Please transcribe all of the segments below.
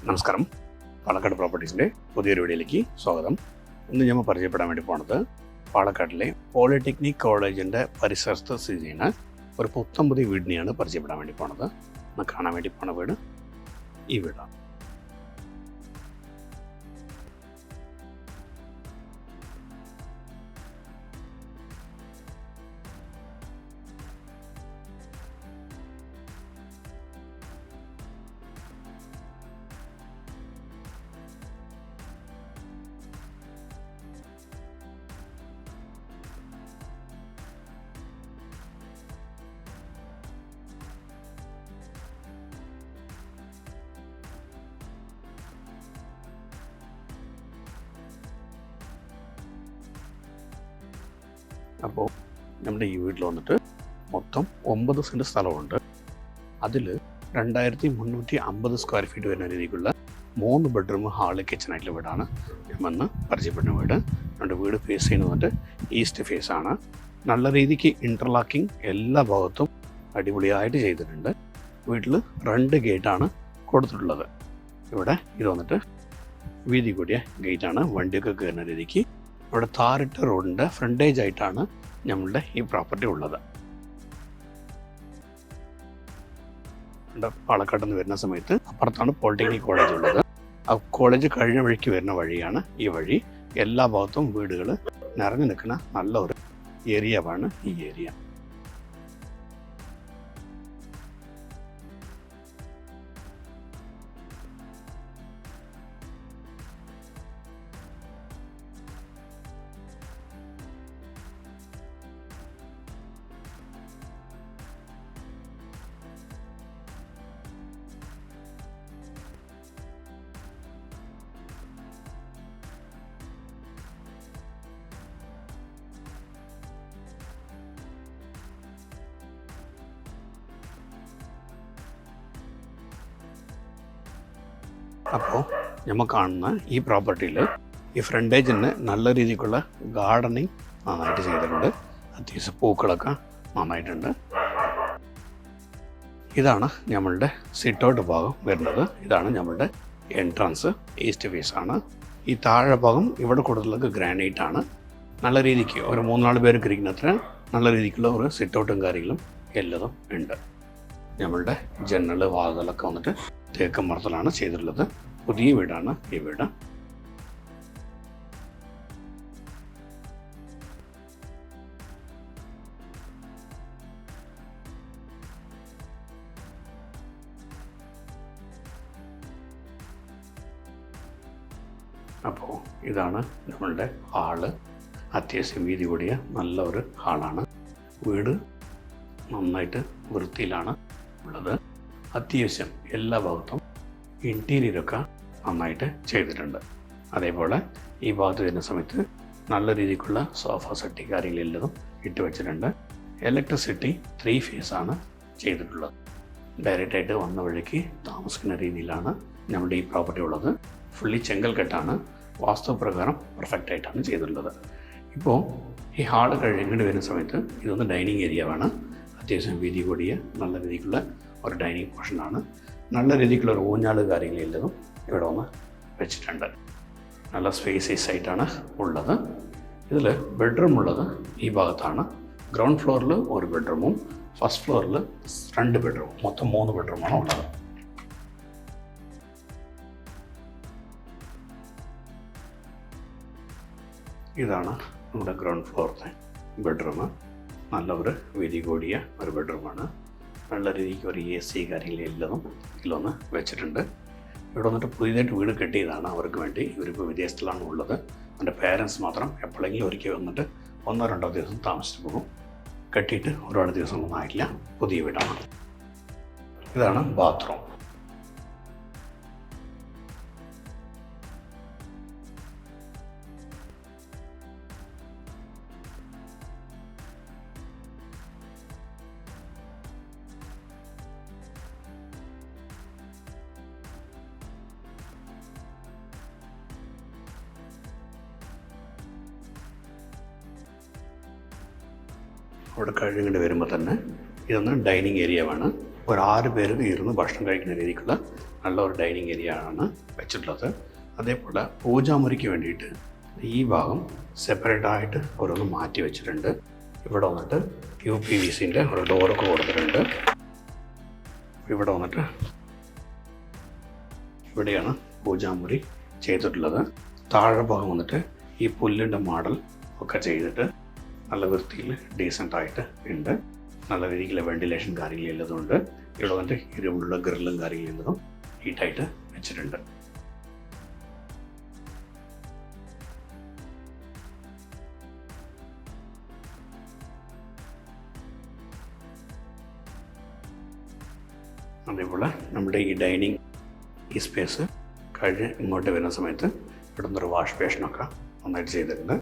നമസ്കാരം. പാലക്കാട് പ്രോപ്പർട്ടീസിൻ്റെ പുതിയൊരു വീഡിയോയിലേക്ക് സ്വാഗതം. ഇന്ന് നമ്മൾ പരിചയപ്പെടാൻ വേണ്ടി പോണത് പാലക്കാട്ടിലെ പോളിടെക്നിക് കോളേജിൻ്റെ പരിസരത്ത് സ്ഥിതി ചെയ്യുന്ന ഒരു പുത്തമ്പുതിയ വീടിനെയാണ് പരിചയപ്പെടാൻ വേണ്ടി പോണത്. ഒന്ന് കാണാൻ വേണ്ടി പോണ വീട് ഈ വീടാണ്. അപ്പോൾ നമ്മുടെ ഈ വീട്ടിൽ വന്നിട്ട് മൊത്തം 9 സെൻറ്റ് സ്ഥലമുണ്ട്. അതിൽ 2350 സ്ക്വയർ ഫീറ്റ് വരുന്ന രീതിക്കുള്ള 3 ബെഡ്റൂം ഹാള് കിച്ചണായിട്ടുള്ള വീടാണ് ഞാൻ വന്ന് പരിചയപ്പെടുന്ന വീട്. നമ്മുടെ വീട് ഫേസ് ചെയ്യുന്നത് ഈസ്റ്റ് ഫേസ് ആണ്. നല്ല രീതിക്ക് ഇൻ്റർലോക്കിംഗ് എല്ലാ ഭാഗത്തും അടിപൊളിയായിട്ട് ചെയ്തിട്ടുണ്ട്. വീട്ടിൽ 2 ഗേറ്റാണ് കൊടുത്തിട്ടുള്ളത്. ഇവിടെ ഇത് വന്നിട്ട് വീതി കൂടിയ ഗേറ്റാണ്, വണ്ടിയൊക്കെ കയറുന്ന രീതിക്ക്. ഇവിടെ താറിട്ട റോഡിൻ്റെ ഫ്രണ്ടേജ് ആയിട്ടാണ് നമ്മളുടെ ഈ പ്രോപ്പർട്ടി ഉള്ളത്. പാലക്കാട് നിന്ന് വരുന്ന സമയത്ത് അപ്പുറത്താണ് പോളിടെക്നിക് കോളേജ് ഉള്ളത്. ആ കോളേജ് കഴിഞ്ഞ വഴിക്ക് വരുന്ന വഴിയാണ് ഈ വഴി. എല്ലാ ഭാഗത്തും വീടുകൾ നിറഞ്ഞു നിൽക്കുന്ന നല്ല ഒരു ഏരിയയാണ് ഈ ഏരിയ. അപ്പോൾ നമ്മൾ കാണുന്ന ഈ പ്രോപ്പർട്ടിയിൽ ഈ ഫ്രണ്ടേജിന് നല്ല രീതിക്കുള്ള ഗാർഡനിങ് നന്നായിട്ട് ചെയ്തിട്ടുണ്ട്. അത്യാവശ്യം പൂക്കളൊക്കെ നന്നായിട്ടുണ്ട്. ഇതാണ് നമ്മളുടെ സിറ്റ് ഔട്ട് ഭാഗം വരുന്നത്. ഇതാണ് നമ്മളുടെ എൻട്രൻസ്, ഈസ്റ്റ് ഫേസ് ആണ്. ഈ താഴെ ഭാഗം ഇവിടെ കൊടുത്തുള്ളത് ഗ്രാനൈറ്റ് ആണ്. നല്ല രീതിക്ക് ഒരു 3-4 പേർക്ക് ഇരിക്കുന്നത്ര നല്ല രീതിക്കുള്ള ഒരു സിറ്റ് ഔട്ടും കാര്യങ്ങളും എല്ലതും ഉണ്ട്. നമ്മളുടെ ജനൽ വാതിലൊക്കെ വന്നിട്ട് തേക്ക് മരത്തിലാണ് ചെയ്തിട്ടുള്ളത്. പുതിയ വീടാണ് ഈ വീട്. അപ്പോൾ ഇതാണ് നമ്മളുടെ ഹാള്. അത്യാവശ്യം വീതി കൂടിയ നല്ല ഒരു ഹാളാണ്. വീട് നന്നായിട്ട് വൃത്തിയിലാണ് ഉള്ളത്. അത്യാവശ്യം എല്ലാ ഭാഗത്തും ഇൻറ്റീരിയറൊക്കെ നന്നായിട്ട് ചെയ്തിട്ടുണ്ട്. അതേപോലെ ഈ ഭാഗത്ത് വരുന്ന സമയത്ത് നല്ല രീതിക്കുള്ള സോഫ സെറ്റി കാര്യങ്ങളെല്ലാം ഇട്ട് വെച്ചിട്ടുണ്ട്. ഇലക്ട്രിസിറ്റി 3 ഫേസാണ് ചെയ്തിട്ടുള്ളത്. ഡയറക്റ്റായിട്ട് വന്ന വഴിക്ക് താമസിക്കുന്ന രീതിയിലാണ് നമ്മുടെ ഈ പ്രോപ്പർട്ടി ഉള്ളത്. ഫുള്ളി ചെങ്കൽ കെട്ടാണ്. വാസ്തുപ്രകാരം പെർഫെക്റ്റ് ആയിട്ടാണ് ചെയ്തിട്ടുള്ളത്. ഇപ്പോൾ ഈ ഹാള് കഴിഞ്ഞിട്ട് വരുന്ന സമയത്ത് ഇതൊന്ന് ഡൈനിങ് ഏരിയയാണ്. അത്യാവശ്യം വീതി കൂടിയ നല്ല രീതിക്കുള്ള ഒരു ഡൈനിങ് പോർഷനാണ്. നല്ല രീതിക്കുള്ള ഒരു ഊഞ്ഞാല് കാര്യങ്ങളെല്ലാം ഇവിടെ ഒന്ന് വെച്ചിട്ടുണ്ട്. നല്ല സ്പേസിയസ് ആയിട്ടാണ് ഉള്ളത്. ഇതിൽ ബെഡ്റൂം ഉള്ളത് ഈ ഭാഗത്താണ്. ഗ്രൗണ്ട് ഫ്ലോറിൽ ഒരു ബെഡ്റൂമും ഫസ്റ്റ് ഫ്ലോറിൽ 2 ബെഡ്റൂം, മൊത്തം 3 ബെഡ്റൂമാണ് ഉള്ളത്. ഇതാണ് നമ്മുടെ ഗ്രൗണ്ട് ഫ്ലോറിലെ ബെഡ്റൂം. നല്ല ഒരു വീതി കൂടിയ ഒരു ബെഡ്റൂമാണ്. നല്ല രീതിക്ക് ഒരു AC കാര്യങ്ങളെല്ലാം ഇതിലൊന്ന് വെച്ചിട്ടുണ്ട്. ഇവിടെ വന്നിട്ട് പുതിയതായിട്ട് വീട് കെട്ടിയതാണ് അവർക്ക് വേണ്ടി. ഇവരിപ്പോൾ വിദേശത്തിലാണ് ഉള്ളത്. എൻ്റെ പേരൻസ് മാത്രം എപ്പോഴെങ്കിലും ഒരിക്കൽ വന്നിട്ട് 1-2 ദിവസം താമസിച്ച് പോകും. കെട്ടിയിട്ട് ഒരുപാട് ദിവസമൊന്നും ആയില്ല. പുതിയ വീടാണ്. ഇതാണ് ബാത്റൂം. അവിടെ കഴിഞ്ഞിട്ട് വരുമ്പോൾ തന്നെ ഇതൊന്ന് ഡൈനിങ് ഏരിയയാണ്. ഒരു 6 പേർക്ക് ഇരുന്ന് ഭക്ഷണം കഴിക്കുന്ന രീതിക്കുള്ള നല്ലൊരു ഡൈനിങ് ഏരിയ ആണ് വെച്ചിട്ടുള്ളത്. അതേപോലെ പൂജാമുറിക്ക് വേണ്ടിയിട്ട് ഈ ഭാഗം സെപ്പറേറ്റ് ആയിട്ട് ഓരോന്ന് മാറ്റി വെച്ചിട്ടുണ്ട്. ഇവിടെ വന്നിട്ട് UPVCൻ്റെ ഒരു ഡോറൊക്കെ കൊടുത്തിട്ടുണ്ട്. ഇവിടെ വന്നിട്ട് ഇവിടെയാണ് പൂജാമുറി ചെയ്തിട്ടുള്ളത്. താഴെ ഭാഗം വന്നിട്ട് ഈ പുല്ലിൻ്റെ മോഡൽ ഒക്കെ ചെയ്തിട്ട് നല്ല വൃത്തിയിൽ ഡീസൻ്റായിട്ട് ഉണ്ട്. നല്ല രീതിയിലുള്ള വെന്റിലേഷൻ കാര്യങ്ങളെല്ലാം ഉണ്ട്. ഇവിടെ വന്നിട്ട് ഇരുമ്പുള്ള ഗ്രില്ലും കാര്യങ്ങളെല്ലാം നീറ്റായിട്ട് വെച്ചിട്ടുണ്ട്. അതേപോലെ നമ്മുടെ ഈ ഡൈനിങ് ഈ സ്പേസ് കഴിഞ്ഞ് ഇങ്ങോട്ട് വരുന്ന സമയത്ത് ഇവിടെ നിന്നൊരു വാഷ് ബേഷനൊക്കെ നന്നായിട്ട് ചെയ്തിട്ടുണ്ട്.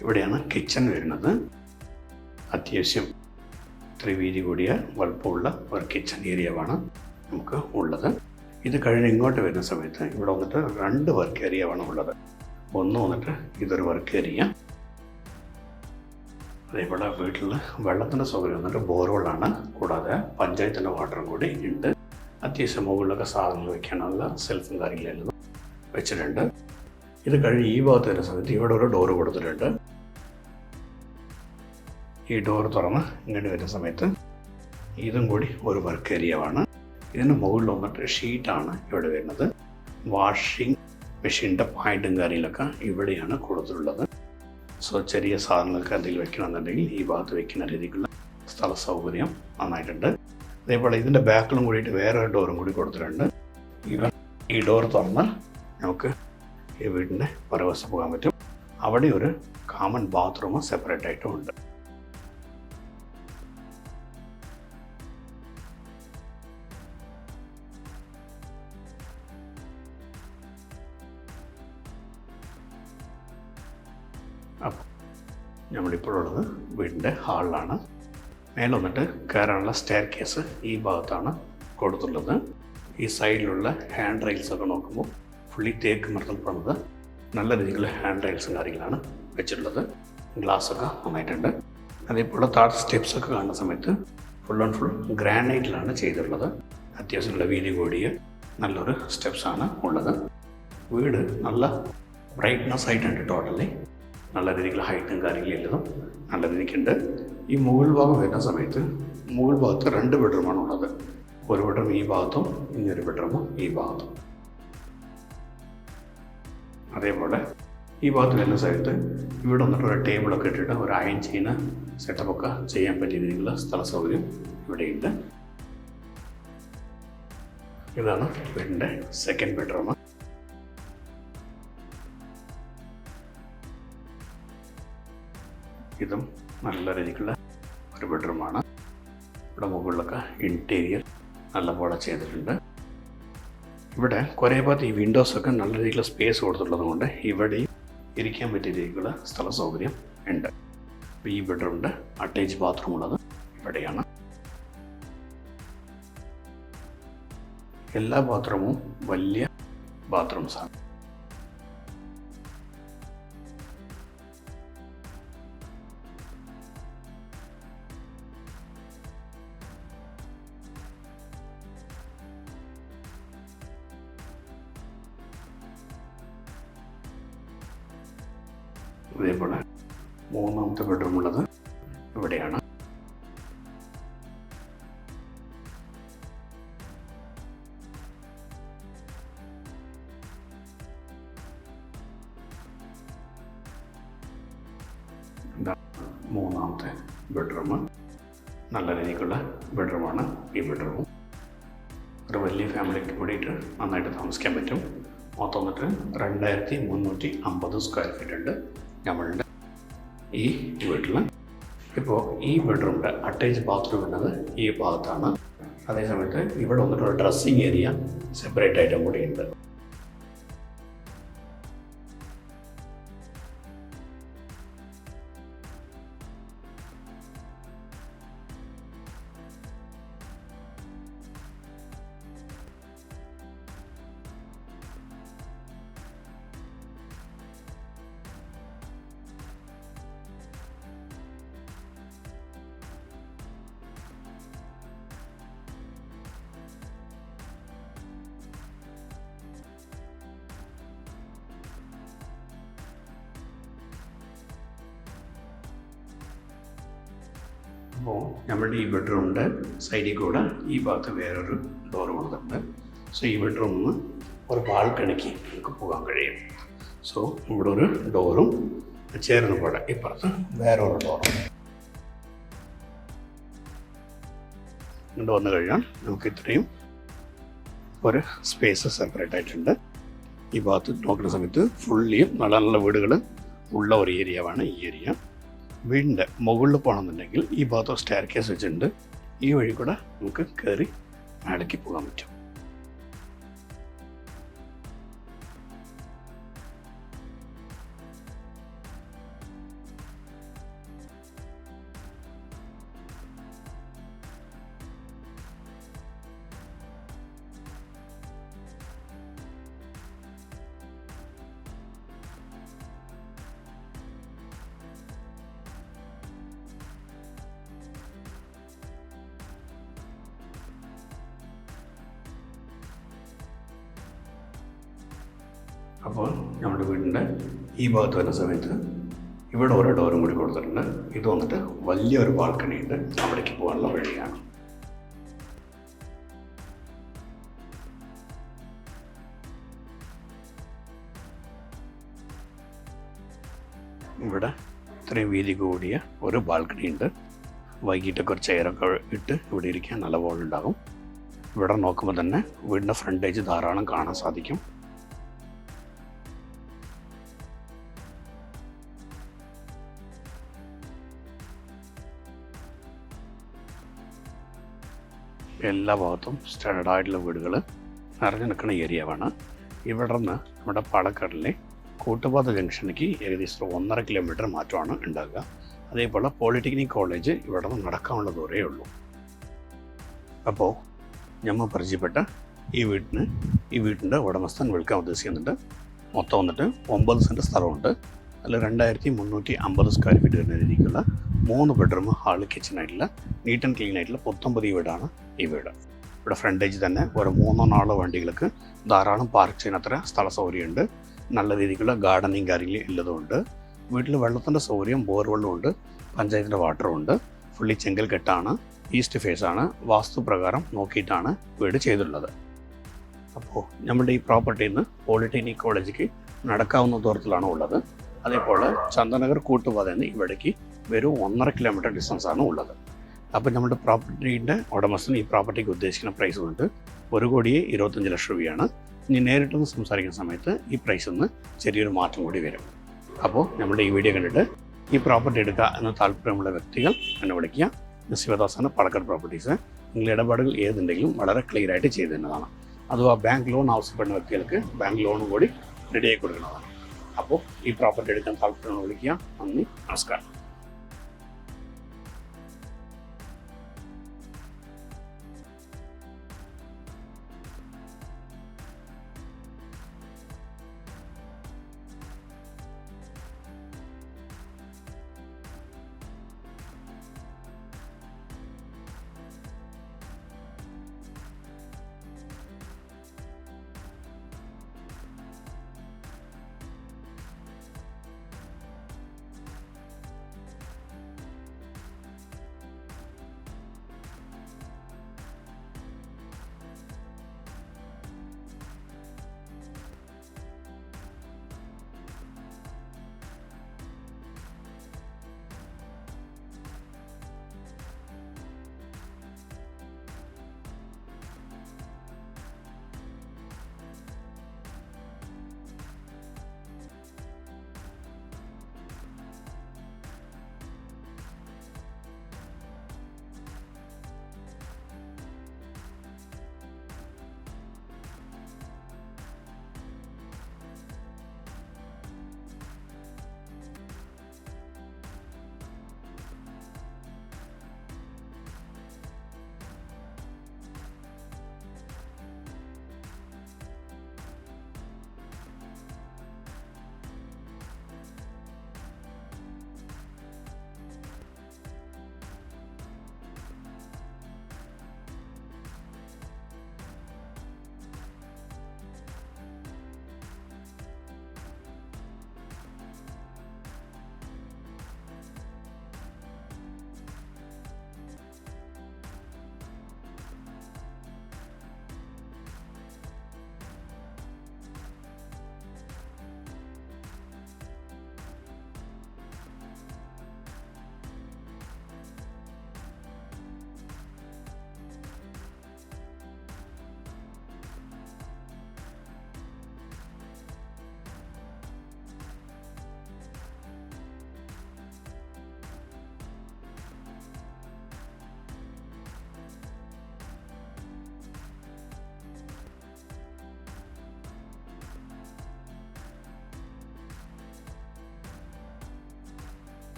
ഇവിടെയാണ് കിച്ചൺ വരുന്നത്. അത്യാവശ്യം ഇത്ര വീതി കൂടിയ വലുപ്പമുള്ള ഒരു കിച്ചൺ ഏരിയയാണ് നമുക്ക് ഉള്ളത്. ഇത് കഴിഞ്ഞ് ഇങ്ങോട്ട് വരുന്ന സമയത്ത് ഇവിടെ വന്നിട്ട് 2 വർക്ക് ഏരിയയാണ് ഉള്ളത്. ഒന്ന് വന്നിട്ട് ഇതൊരു വർക്ക് ഏരിയ. അതേപോലെ വീട്ടിൽ വെള്ളത്തിൻ്റെ സൗകര്യം വന്നിട്ട് ബോർവെള്ളാണ്. കൂടാതെ പഞ്ചായത്തിൻ്റെ വാട്ടറും കൂടി ഉണ്ട്. അത്യാവശ്യം മുകളിലൊക്കെ സാധനങ്ങൾ വയ്ക്കാനുള്ള സെൽഫും കാര്യങ്ങളെല്ലാം വെച്ചിട്ടുണ്ട്. ഇത് കഴിഞ്ഞ് ഈ ഭാഗത്ത് വരുന്ന സമയത്ത് ഇവിടെ ഒരു ഡോറ് കൊടുത്തിട്ടുണ്ട്. ഈ ഡോർ തുറന്ന് ഇങ്ങോട്ട് വരുന്ന സമയത്ത് ഇതും കൂടി ഒരു വർക്ക് ഏരിയയാണ്. ഇതിന് മുകളിൽ വന്നിട്ട് ഷീറ്റാണ് ഇവിടെ വരുന്നത്. വാഷിംഗ് മെഷീൻ്റെ പോയിൻറ്റും കാര്യങ്ങളൊക്കെ ഇവിടെയാണ് കൊടുത്തിട്ടുള്ളത്. സോ ചെറിയ സാധനങ്ങൾക്ക് എന്തെങ്കിലും വെക്കണമെന്നുണ്ടെങ്കിൽ ഈ ഭാഗത്ത് വെക്കുന്ന രീതിക്കുള്ള സ്ഥല സൗകര്യം നന്നായിട്ടുണ്ട്. അതേപോലെ ഇതിൻ്റെ ബാക്കിലും കൂടിയിട്ട് വേറെ ഒരു ഡോറും കൂടി കൊടുത്തിട്ടുണ്ട്. ഈ ഡോർ തുറന്നാൽ നമുക്ക് ഈ വീടിൻ്റെ പുറകുവശത്ത് പോകാൻ പറ്റും. അവിടെ ഒരു കോമൺ ബാത്റൂം സെപ്പറേറ്റ് ആയിട്ടും ഉണ്ട്. അപ്പോൾ നമ്മളിപ്പോഴുള്ളത് വീടിൻ്റെ ഹാളിലാണ്. മേലെ വന്നിട്ട് കയറാനുള്ള സ്റ്റെയർ കേസ് ഈ ഭാഗത്താണ് കൊടുത്തുള്ളത്. ഈ സൈഡിലുള്ള ഹാൻഡ് റെയിൽസൊക്കെ നോക്കുമ്പോൾ ഫുള്ളി തേക്ക് മരത്തിൽ പണിത് നല്ല രീതിയിലുള്ള ഹാൻഡ് റെയിൽസും കാര്യങ്ങളാണ് വെച്ചിട്ടുള്ളത്. ഗ്ലാസ്സൊക്കെ നന്നായിട്ടുണ്ട്. അതേപോലെ താഴത്തെ സ്റ്റെപ്സൊക്കെ കാണുന്ന സമയത്ത് ഫുൾ ആൻഡ് ഫുൾ ഗ്രാനൈറ്റിലാണ് ചെയ്തിട്ടുള്ളത്. അത്യാവശ്യമുള്ള വീതി കൂടിയ നല്ലൊരു സ്റ്റെപ്സാണ് ഉള്ളത്. വീട് നല്ല ബ്രൈറ്റ്നസ് ആയിട്ടുണ്ട്. ടോട്ടലി നല്ല രീതിയിലുള്ള ഹൈറ്റും കാര്യങ്ങളെല്ലാം നല്ല രീതിക്കുണ്ട്. ഈ മുകൾ ഭാഗം വരുന്ന സമയത്ത് മുകൾ ഭാഗത്ത് 2 ബെഡ്റൂമാണ് ഉള്ളത്. ഒരു ബെഡ്റൂം ഈ ഭാഗത്തും ഇനിയൊരു ബെഡ്റൂമും ഈ ഭാഗത്തും. അതേപോലെ ഈ ഭാഗത്ത് വരുന്ന സമയത്ത് ഇവിടെ വന്നിട്ട് ഒരു ടേബിളൊക്കെ ഇട്ടിട്ട് ഒരു അയൺ ചെയ്യുന്ന സെറ്റപ്പൊക്കെ ചെയ്യാൻ പറ്റിയ രീതിയിലുള്ള സ്ഥല സൗകര്യം ഇവിടെയുണ്ട്. ഇതാണ് വീടിൻ്റെ സെക്കൻഡ് ബെഡ്റൂം. ഇതും നല്ല രീതിക്കുള്ള ഒരു ബെഡ്റൂമാണ്. ഇവിടെ മുകളിലൊക്കെ ഇൻറ്റീരിയർ നല്ലപോലെ ചെയ്തിട്ടുണ്ട്. ഇവിടെ കുറേ ഭാഗത്ത് ഈ വിൻഡോസൊക്കെ നല്ല രീതിയിലുള്ള സ്പേസ് കൊടുത്തിട്ടുള്ളത് കൊണ്ട് ഇവിടെയും ഇരിക്കാൻ പറ്റിയ രീതിയിലുള്ള സ്ഥല സൗകര്യം ഉണ്ട്. ഈ ബെഡ്റൂമിൻ്റെ അറ്റാച്ച് ബാത്റൂം ഉള്ളത് ഇവിടെയാണ്. എല്ലാ ബാത്റൂമും വലിയ ബാത്റൂംസാണ്. അതേപോലെ മൂന്നാമത്തെ ബെഡ്റൂം ഉള്ളത് ഇവിടെയാണ്. മൂന്നാമത്തെ ബെഡ്റൂം നല്ല രീതിക്കുള്ള ബെഡ്റൂമാണ്. ഈ ബെഡ്റൂം ഒരു വലിയ ഫാമിലിക്ക് കൂടിയിട്ട് നന്നായിട്ട് താമസിക്കാൻ പറ്റും. മൊത്തം വന്നിട്ട് 2350 സ്ക്വയർ ഫീറ്റ് ഉണ്ട് നമ്മളുടെ ഈ വീട്ടിൽ. ഇപ്പോൾ ഈ ബെഡ്റൂമിൻ്റെ അറ്റാച്ച് ബാത്റൂം എന്നത് ഈ ഭാഗത്താണ്. അതേസമയത്ത് ഇവിടെ വന്നിട്ട് ഒരു ഡ്രസ്സിങ് ഏരിയ സെപ്പറേറ്റ് ആയിട്ടും കൂടി ഉണ്ട്. അപ്പോൾ നമ്മുടെ ഈ ബെഡ്റൂമിൻ്റെ സൈഡിൽ കൂടെ ഈ ഭാഗത്ത് വേറൊരു ഡോർ കൊടുത്തിട്ടുണ്ട്. സോ ഈ ബെഡ്റൂമിൽ നിന്ന് ഒരു ബാൽക്കണിക്ക് നമുക്ക് പോകാൻ കഴിയും. സോ ഇവിടെ ഒരു ഡോറും ചേർന്ന് പോലെ ഇപ്പുറത്ത് വേറൊരു ഡോറും. ഇങ്ങോട്ട് വന്നു കഴിഞ്ഞാൽ നമുക്ക് ഇത്രയും ഒരു സ്പേസ് സെപ്പറേറ്റ് ആയിട്ടുണ്ട്. ഈ ഭാഗത്ത് നോക്കുന്ന സമയത്ത് ഫുള്ളിയും നല്ല നല്ല വീടുകൾ ഉള്ള ഒരു ഏരിയയാണ് ഈ ഏരിയ. വീടിൻ്റെ മുകളിൽ പോകണമെന്നുണ്ടെങ്കിൽ ഈ ഭാഗത്ത് സ്റ്റെയർ കേസ് വെച്ചിട്ടുണ്ട്. ഈ വഴി കൂടെ നമുക്ക് കയറി മേലേക്ക് പോകാൻ പറ്റും. അപ്പോൾ നമ്മുടെ വീടിൻ്റെ ഈ ഭാഗത്ത് വരുന്ന സമയത്ത് ഇവിടെ ഓരോ ഡോറും കൂടി കൊടുത്തിട്ടുണ്ട്. ഇത് വന്നിട്ട് വലിയൊരു ബാൽക്കണി ഉണ്ട്, അവിടേക്ക് പോകാനുള്ള വഴിയാണ്. ഇവിടെ ഇത്രയും വീതി കൂടിയ ഒരു ബാൽക്കണി ഉണ്ട്. വൈകിട്ടൊക്കെ ഒരു ചെയറൊക്കെ ഇട്ട് ഇവിടെ ഇരിക്കാൻ നല്ല വോളുണ്ടാകും. ഇവിടെ നോക്കുമ്പോൾ തന്നെ വീടിൻ്റെ ഫ്രണ്ടേജ് ധാരാളം കാണാൻ സാധിക്കും. എല്ലാ ഭാഗത്തും സ്റ്റാൻഡേർഡ് ആയിട്ടുള്ള വീടുകൾ നിറഞ്ഞു നിൽക്കുന്ന ഏരിയയാണ്. ഇവിടെ നിന്ന് നമ്മുടെ പാലക്കാടിലെ കൂട്ടുപാത ജംഗ്ഷനിലേക്ക് ഏകദേശം 1.5 കിലോമീറ്റർ മാറ്റമാണ് ഉണ്ടാകുക. അതേപോലെ പോളിടെക്നിക് കോളേജ് ഇവിടെ നിന്ന് നടക്കാനുള്ള ദൂരമേ ഉള്ളൂ. അപ്പോൾ നമ്മൾ പരിചയപ്പെട്ട ഈ വീട്ടിൻ്റെ ഉടമസ്ഥൻ വിൽക്കാൻ ഉദ്ദേശിക്കുന്നുണ്ട്. മൊത്തം വന്നിട്ട് 9 സെൻറ്റ് സ്ഥലമുണ്ട്. അതിൽ 2350 സ്ക്വയർ ഫീറ്റ് വരുന്ന രീതിക്കുള്ള 3 ബെഡ്റൂം, ഹാള്, കിച്ചണായിട്ടുള്ള നീറ്റ് ആൻഡ് ക്ലീൻ ആയിട്ടുള്ള പുത്തമ്പതി വീടാണ് ഈ വീട്. ഇവിടെ ഫ്രണ്ടേജ് തന്നെ ഒരു 3-4 വണ്ടികൾക്ക് ധാരാളം പാർക്ക് ചെയ്യുന്നത്ര സ്ഥല സൗകര്യമുണ്ട്. നല്ല രീതിക്കുള്ള ഗാർഡനിങ് കാര്യങ്ങൾ ഉള്ളതുകൊണ്ട് വീട്ടിൽ വെള്ളത്തിൻ്റെ സൗകര്യം, ബോർവെള്ളമുണ്ട്, പഞ്ചായത്തിൻ്റെ വാട്ടറും ഉണ്ട്. ഫുള്ളി ചെങ്കൽ കെട്ടാണ്, ഈസ്റ്റ് ഫേസാണ്. വാസ്തുപ്രകാരം നോക്കിയിട്ടാണ് വീട് ചെയ്തിട്ടുള്ളത്. അപ്പോൾ നമ്മുടെ ഈ പ്രോപ്പർട്ടിയിൽ നിന്ന് പോളിടെക്നിക് കോളേജിലേക്ക് നടക്കാവുന്ന ദൂരത്തിലാണ് ഉള്ളത്. അതേപോലെ ചന്ദനഗർ കൂട്ടുപാതയിൽ നിന്ന് ഇവിടേക്ക് വെറും 1.5 കിലോമീറ്റർ ഡിസ്റ്റൻസാണ് ഉള്ളത്. അപ്പോൾ നമ്മുടെ പ്രോപ്പർട്ടീൻ്റെ ഉടമസ്ഥൻ ഈ പ്രോപ്പർട്ടിക്ക് ഉദ്ദേശിക്കുന്ന പ്രൈസ് വന്നിട്ട് 1,25,00,000 രൂപയാണ്. ഇനി നേരിട്ടൊന്ന് സംസാരിക്കുന്ന സമയത്ത് ഈ പ്രൈസിൽ നിന്ന് ചെറിയൊരു മാറ്റം കൂടി വരും. അപ്പോൾ നമ്മുടെ ഈ വീഡിയോ കണ്ടിട്ട് ഈ പ്രോപ്പർട്ടി എടുക്കുക എന്ന താല്പര്യമുള്ള വ്യക്തികൾ എന്നെ വിളിക്കുക. ശിവദാസാണ്, പാലക്കാട് പ്രോപ്പർട്ടീസ്. നിങ്ങളുടെ ഇടപാടുകൾ ഏതുണ്ടെങ്കിലും വളരെ ക്ലിയർ ആയിട്ട് ചെയ്തു തരുന്നതാണ്. അഥവാ ബാങ്ക് ലോൺ ആവശ്യപ്പെടുന്ന വ്യക്തികൾക്ക് ബാങ്ക് ലോണും കൂടി റെഡിയാക്കി കൊടുക്കുന്നതാണ്. അപ്പോൾ ഈ പ്രോപ്പർട്ടി എടുക്കാൻ താല്പര്യമുള്ള വിളിക്കുക. നന്ദി, നമസ്കാരം.